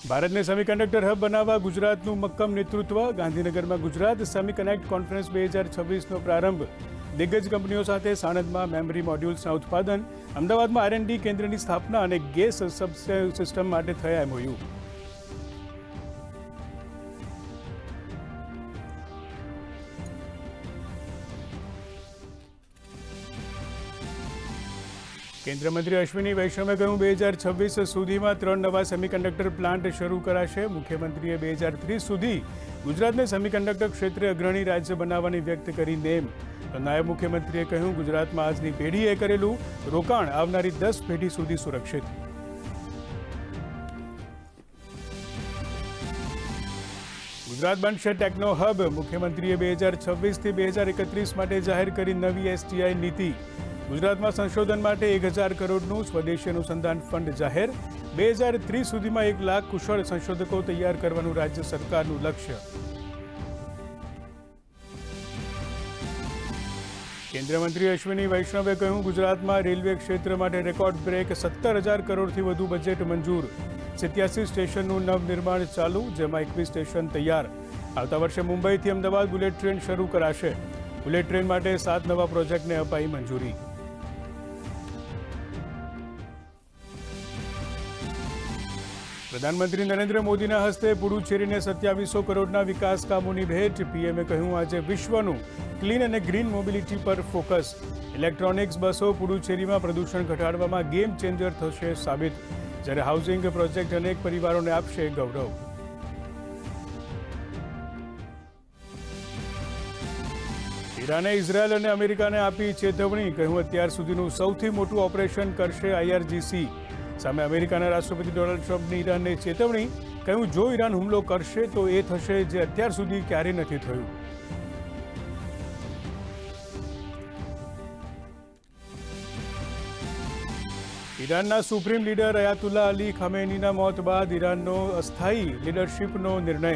ભારતને semiconductor hub બનાવવા ગુજરાતનું મક્કમ નેતૃત્વ. ગાંધીનગરમાં ગુજરાત સેમિકનેક્ટ કોન્ફરન્સ 2026નો પ્રારંભ. દિગ્ગજ કંપનીઓ સાથે સાણંદમાં મેમરી મોડ્યુલ્સના ઉત્પાદન. અમદાવાદમાં R&D કેન્દ્રની સ્થાપના અને ગેસ સિસ્ટમ માટે થયા MOU. કેન્દ્રીય મંત્રી અશ્વિની વૈષ્ણવે કહ્યું 2026 સુધીમાં 3 નવા સેમિકન્ડક્ટર પ્લાન્ટ શરૂ કરાશે. મુખ્યમંત્રીએ 2030 સુધી ગુજરાતને સેમિકન્ડક્ટર ક્ષેત્રે અગ્રણી રાજ્ય બનાવવાની વ્યક્ત કરી નેમ. તો નાયબ મુખ્યમંત્રીએ કહ્યું ગુજરાતમાં આજની પેઢીએ કરેલું રોકાણ આવનારી 10 પેઢી સુધી સુરક્ષિત. ગુજરાત બનશે ટેકનો હબ. મુખ્યમંત્રીએ 2026થી 2031 માટે જાહેર કરી નવી STI નીતિ. ગુજરાતમાં સંશોધન માટે 1000 કરોડનું સ્વદેશી અનુસંધાન ફંડ જાહેર. 2030 સુધીમાં 1 લાખ કુશળ સંશોધકો તૈયાર કરવાનું રાજ્ય સરકારનું લક્ષ્ય. કેન્દ્રીય મંત્રી અશ્વિની વૈષ્ણવે કહ્યું ગુજરાતમાં રેલવે ક્ષેત્ર માટે રેકોર્ડ બ્રેક. 17,000 કરોડથી વધુ બજેટ મંજૂર. 87 સ્ટેશનનું નવનિર્માણ ચાલુ, જેમાં 21 સ્ટેશન તૈયાર. આવતા વર્ષે મુંબઈથી અમદાવાદ બુલેટ ટ્રેન શરૂ કરાશે. બુલેટ ટ્રેન માટે 7 નવા પ્રોજેક્ટને અપાઈ મંજૂરી. પ્રધાનમંત્રી નરેન્દ્ર મોદીના હસ્તે પુડુચેરીને 2700 કરોડના વિકાસ કામોની ભેટ. પીએમએ કહ્યું આજે વિશ્વનું ક્લીન અને ગ્રીન મોબિલિટી પર ફોકસ. ઇલેક્ટ્રોનિક્સ બસો પુડુચેરીમાં પ્રદૂષણ ઘટાડવામાં ગેમ ચેન્જર થશે સાબિત. જ્યારે હાઉસિંગ પ્રોજેક્ટ અનેક પરિવારોને આપશે ગૌરવ. ઈરાને ઇઝરાયલ અને અમેરિકાને આપી ચેતવણી. કહ્યું અત્યાર સુધીનું સૌથી મોટું ઓપરેશન કરશે IRGC. સામે અમેરિકાના રાષ્ટ્રપતિ ડોનાલ્ડ ટ્રમ્પની ઈરાનને ચેતવણી. કહ્યું જો ઈરાન હુમલો કરશે તો એ થશે જે અત્યાર સુધી ક્યારેય નથી થયું. ઈરાનના સુપ્રીમ લીડર અયાતુલ્લા અલી ખમેનીના મોત બાદ ઈરાનનો અસ્થાયી લીડરશીપનો નિર્ણય.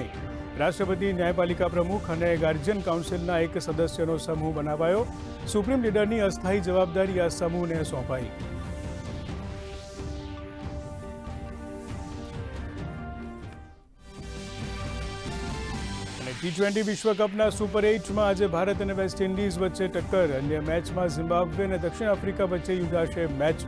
રાષ્ટ્રપતિ, ન્યાયપાલિકા પ્રમુખ અને ગાર્જિયન કાઉન્સિલના એક સદસ્યનો સમૂહ બનાવાયો. સુપ્રીમ લીડરની અસ્થાયી જવાબદારી આ સમૂહને સોંપાઈ. T20 વિશ્વકપના સુપર 8માં આજે ભારત અને વેસ્ટ ઇન્ડિઝ વચ્ચે ટક્કર. અન્ય મેચમાં ઝિમ્બાબ્વે અને દક્ષિણ આફ્રિકા વચ્ચે યોજાશે મેચ.